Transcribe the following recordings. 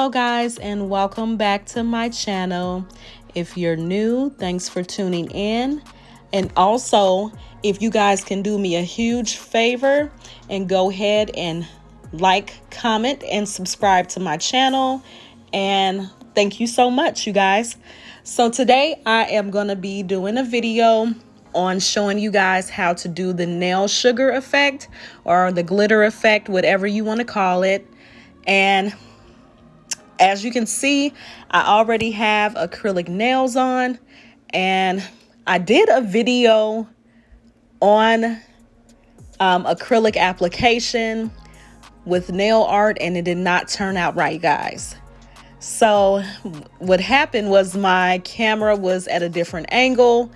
Hello guys, and welcome back to my channel. If you're new, thanks for tuning in. And also, if you guys can do me a huge favor and go ahead and like, comment, and subscribe to my channel. And thank you so much, you guys. So today I am going to be doing a video on showing you guys how to do the nail sugar effect or the glitter effect, whatever you want to call it. And as you can see, I already have acrylic nails on, and I did a video on acrylic application with nail art, and it did not turn out right, guys. So what happened was my camera was at a different angle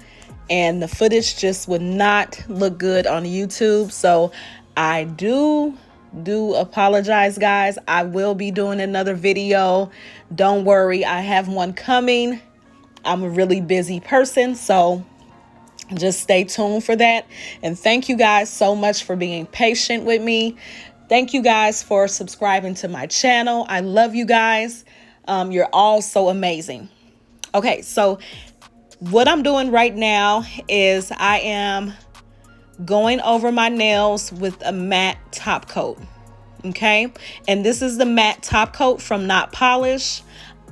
and the footage just would not look good on YouTube. So I do apologize, guys. I will be doing another video. Don't worry, I have one coming. I'm a really busy person, so just stay tuned for that. And thank you guys so much for being patient with me. Thank you guys for subscribing to my channel. I love you guys. You're all so amazing. Okay, so what I'm doing right now is I am going over my nails with a matte top coat. Okay, and this is the matte top coat from Not Polish.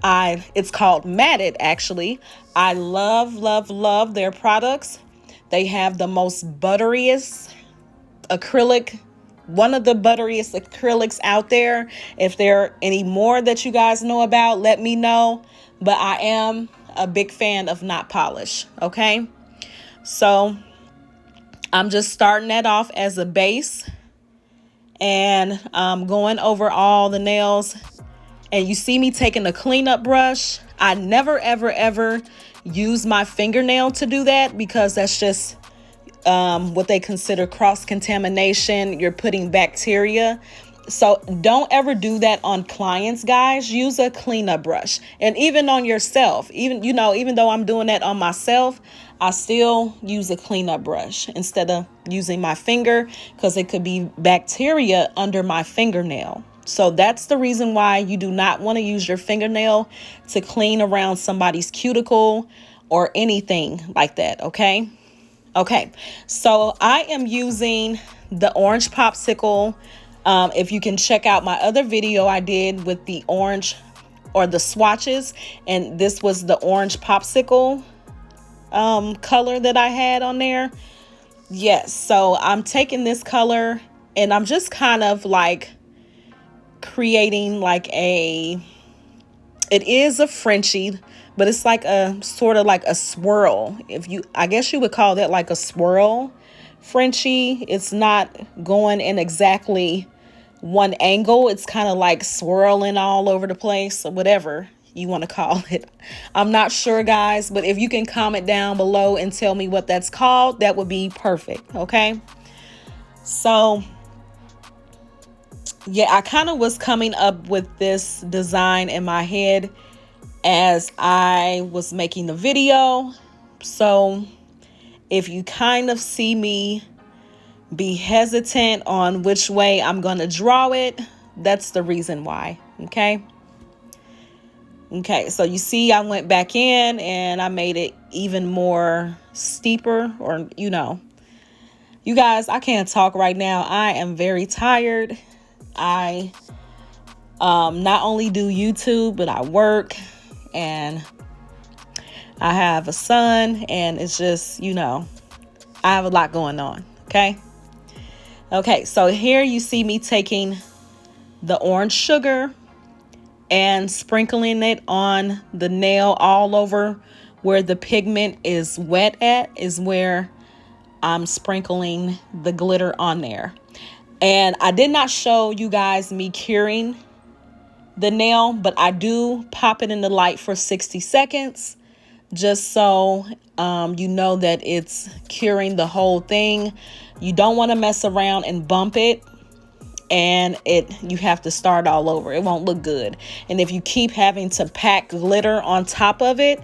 It's called Matted, actually. I love their products. They have the most butteriest acrylic, one of the butteriest acrylics out there. If there are any more that you guys know about, let me know. But I am a big fan of Not Polish. Okay, so I'm just starting that off as a base and going over all the nails. And you see me taking a cleanup brush. I never ever use my fingernail to do that, because that's just what they consider cross-contamination. You're putting bacteria. So don't ever do that on clients, guys. Use a cleanup brush. And even on yourself, even though I'm doing that on myself, I still use a cleanup brush instead of using my finger, because it could be bacteria under my fingernail. So that's the reason why you do not want to use your fingernail to clean around somebody's cuticle or anything like that. Okay. Okay. So I am using the orange popsicle. If you can check out my other video I did with the orange or the swatches, and this was the orange popsicle color that I had on there. Yes, so I'm taking this color and I'm just kind of like creating like it is a Frenchie, but it's like a sort of like a swirl. I guess you would call that like a swirl Frenchie. It's not going in exactly one angle. It's kind of like swirling all over the place, or whatever you want to call it. I'm not sure, guys, but if you can comment down below and tell me what that's called, that would be perfect. Okay, so yeah, I kind of was coming up with this design in my head as I was making the video. So if you kind of see me be hesitant on which way I'm going to draw it, that's the reason why. Okay, so you see I went back in and I made it even more steeper, or you guys, I can't talk right now. I am very tired. I not only do YouTube, but I work and I have a son, and it's just, I have a lot going on. Okay, so here you see me taking the orange sugar and sprinkling it on the nail all over where the pigment is wet at, is where I'm sprinkling the glitter on there. And I did not show you guys me curing the nail, but I do pop it in the light for 60 seconds just so you know that it's curing the whole thing. You don't want to mess around and bump it, and you have to start all over. It won't look good. And if you keep having to pack glitter on top of it,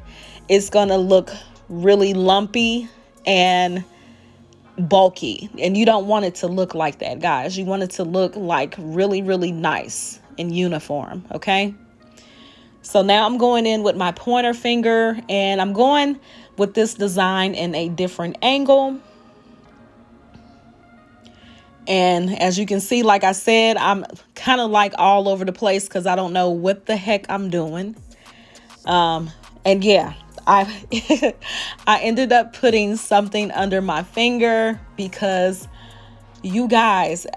it's gonna look really lumpy and bulky, and you don't want it to look like that, guys. You want it to look like really nice and uniform. Okay, So now I'm going in with my pointer finger, and I'm going with this design in a different angle. And as you can see, like I said, I'm kind of like all over the place because I don't know what the heck I'm doing. And yeah, I I ended up putting something under my finger because you guys,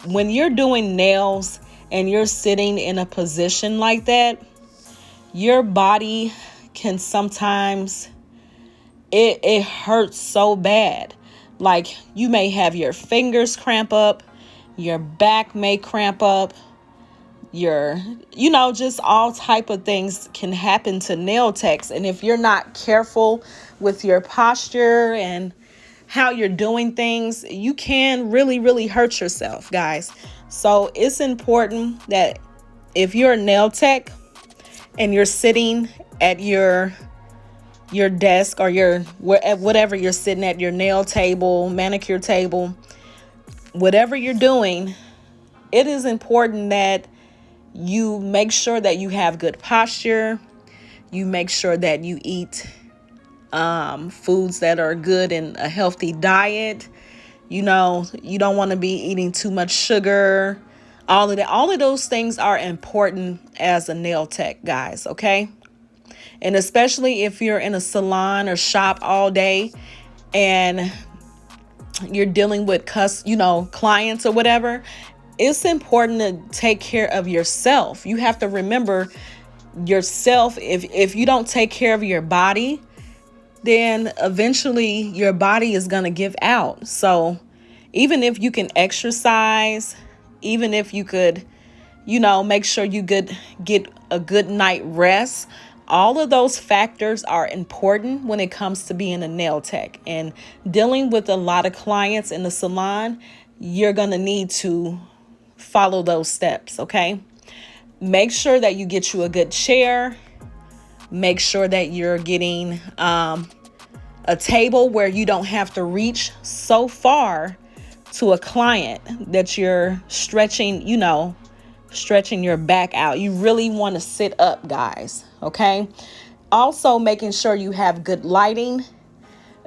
when you're doing nails and you're sitting in a position like that, your body can sometimes, it hurts so bad. Like you may have your fingers cramp up, your back may cramp up, just all type of things can happen to nail techs. And if you're not careful with your posture and how you're doing things, you can really, really hurt yourself, guys. So it's important that if you're a nail tech and you're sitting at your desk or whatever you're sitting at, your nail table, manicure table, whatever you're doing, it is important that you make sure that you have good posture. You make sure that you eat foods that are good in a healthy diet. You don't want to be eating too much sugar. All of those things are important as a nail tech, guys, okay? And especially if you're in a salon or shop all day and you're dealing with clients or whatever, it's important to take care of yourself. You have to remember yourself. If you don't take care of your body, then eventually your body is going to give out. So even if you can exercise, even if you could, make sure you get a good night rest, all of those factors are important when it comes to being a nail tech and dealing with a lot of clients in the salon. You're going to need to follow those steps, okay? Make sure that you get you a good chair. Make sure that you're getting a table where you don't have to reach so far to a client that you're stretching your back out. You really want to sit up, guys, okay? Also, making sure you have good lighting,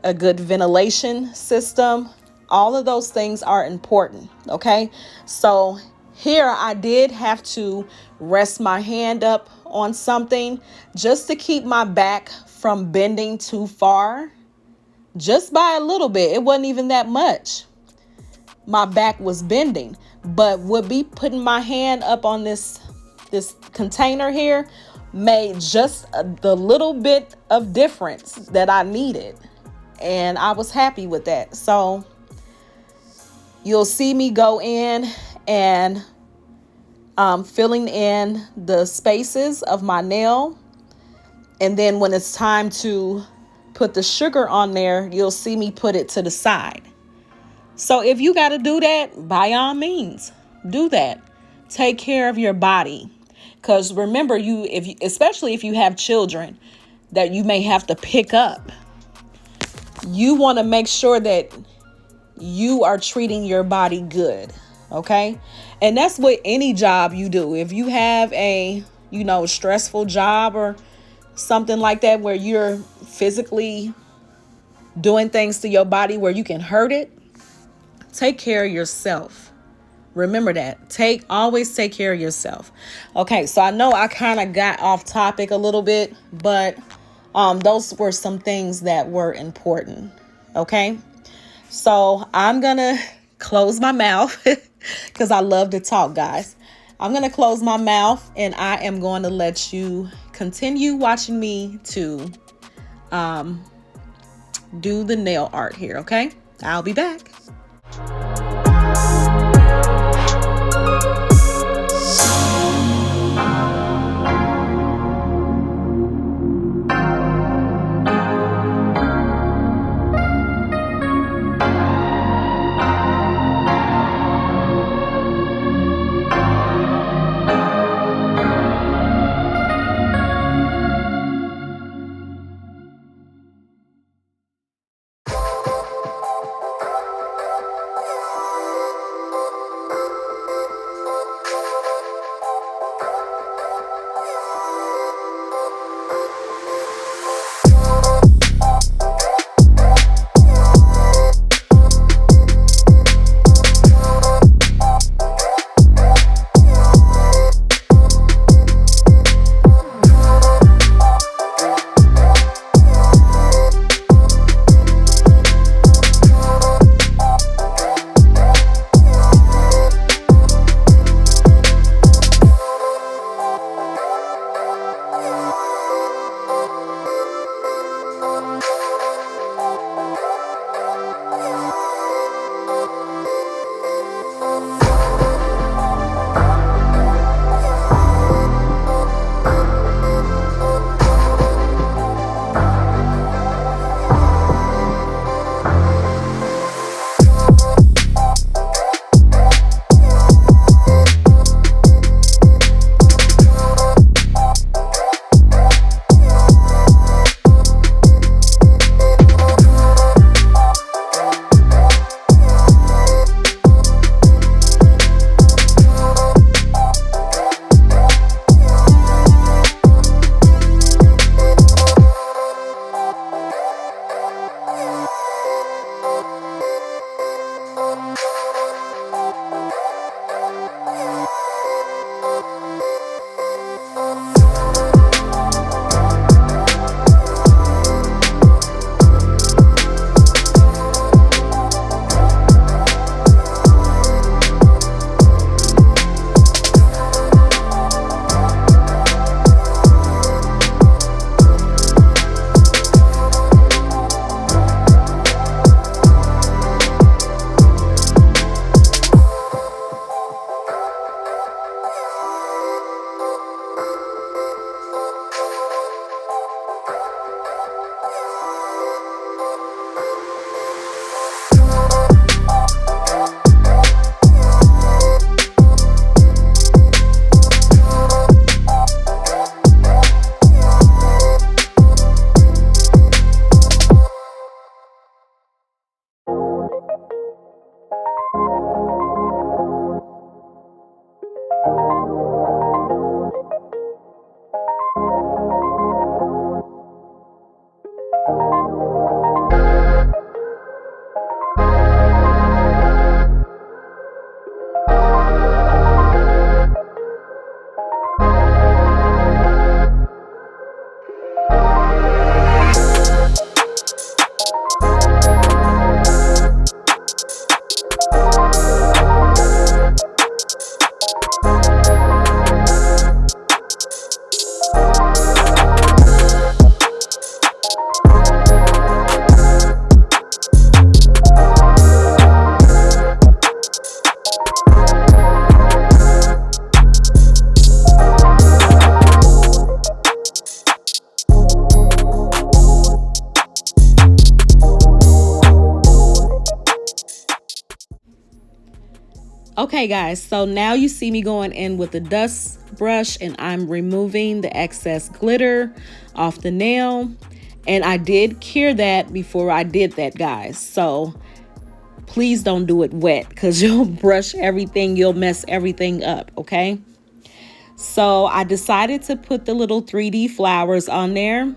a good ventilation system. All of those things are important, okay? So here I did have to rest my hand up on something just to keep my back from bending too far, just by a little bit. It wasn't even that much. My back was bending, but would be putting my hand up on this container here made just the little bit of difference that I needed, and I was happy with that. So you'll see me go in and filling in the spaces of my nail, and then when it's time to put the sugar on there, you'll see me put it to the side. So if you got to do that, by all means, do that. Take care of your body. Because remember, especially if you have children that you may have to pick up, you want to make sure that you are treating your body good. Okay? And that's what any job you do. If you have a, stressful job or something like that where you're physically doing things to your body where you can hurt it, take care of yourself. Remember that. Always take care of yourself. Okay, so I know I kind of got off topic a little bit, but those were some things that were important. Okay, so I'm gonna close my mouth because I love to talk, guys. I'm gonna close my mouth and I am going to let you continue watching me to do the nail art here. Okay, I'll be back. Okay guys, so now you see me going in with the dust brush and I'm removing the excess glitter off the nail. And I did cure that before I did that, guys. So please don't do it wet because you'll brush everything, you'll mess everything up, okay? So I decided to put the little 3D flowers on there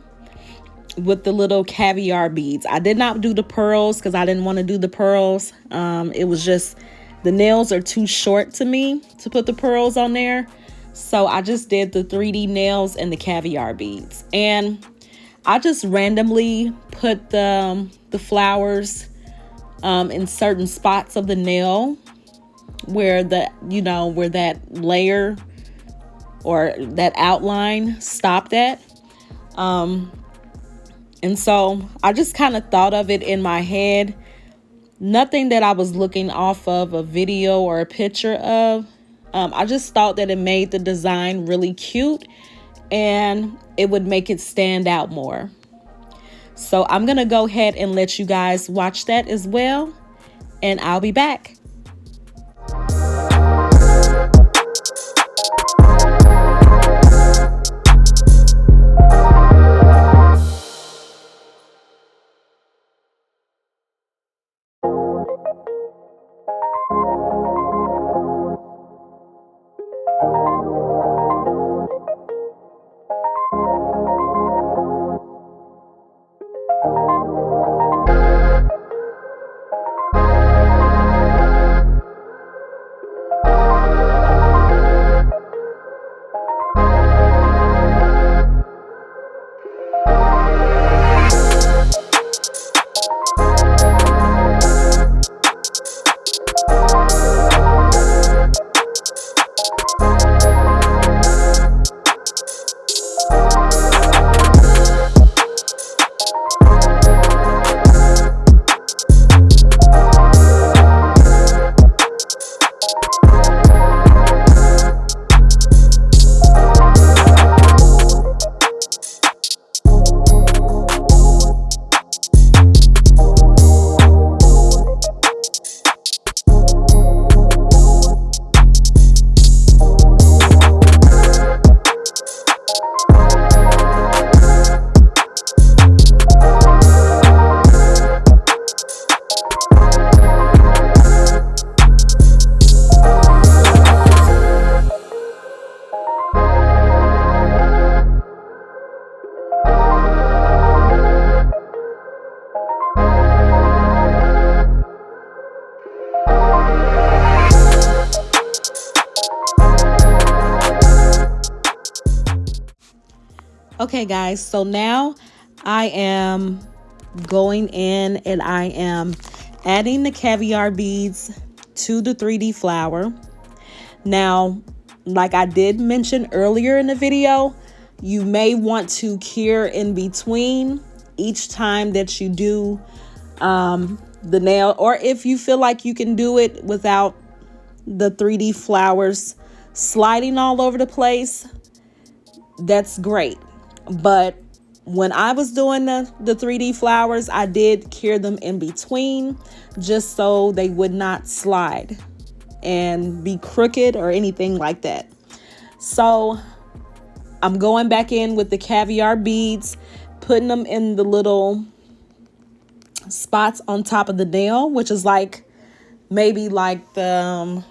with the little caviar beads. I did not do the pearls because I didn't want to do the pearls. It was just, the nails are too short to me to put the pearls on there. So I just did the 3D nails and the caviar beads. And I just randomly put the flowers in certain spots of the nail where where that layer or that outline stopped at. And so I just kind of thought of it in my head. Nothing that I was looking off of a video or a picture of. I just thought that it made the design really cute and it would make it stand out more. So I'm going to go ahead and let you guys watch that as well. And I'll be back. Okay guys, so now I am going in and I am adding the caviar beads to the 3D flower. Now, like I did mention earlier in the video, you may want to cure in between each time that you do the nail, or if you feel like you can do it without the 3D flowers sliding all over the place, that's great. But when I was doing the 3D flowers, I did cure them in between just so they would not slide and be crooked or anything like that. So I'm going back in with the caviar beads, putting them in the little spots on top of the nail, which is like maybe like the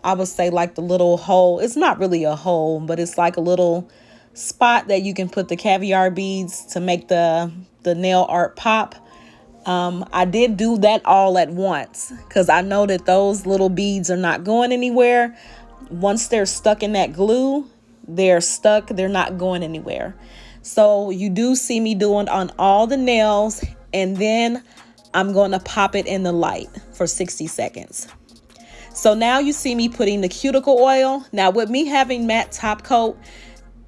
I would say like the little hole. It's not really a hole, but it's like a little spot that you can put the caviar beads to make the nail art pop. I did do that all at once because I know that those little beads are not going anywhere. Once they're stuck in that glue, they're stuck. They're not going anywhere. So you do see me doing on all the nails, and then I'm going to pop it in the light for 60 seconds. So now you see me putting the cuticle oil. Now with me having matte top coat,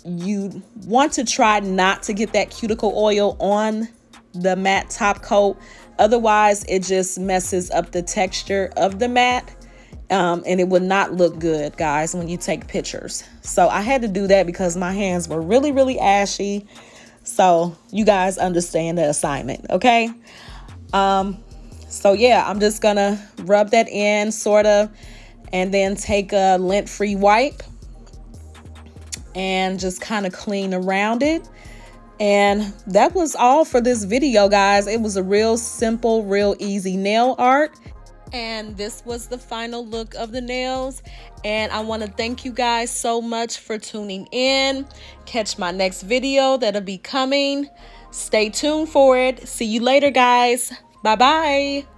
you want to try not to get that cuticle oil on the matte top coat. Otherwise, it just messes up the texture of the matte. And it would not look good, guys, when you take pictures. So I had to do that because my hands were really, really ashy. So you guys understand the assignment, okay? So yeah, I'm just gonna rub that in sort of. and then take a lint-free wipe and just kind of clean around it. And that was all for this video, guys. It was a real simple, real easy nail art. And this was the final look of the nails. And I want to thank you guys so much for tuning in. Catch my next video that'll be coming. Stay tuned for it. See you later, guys. Bye-bye.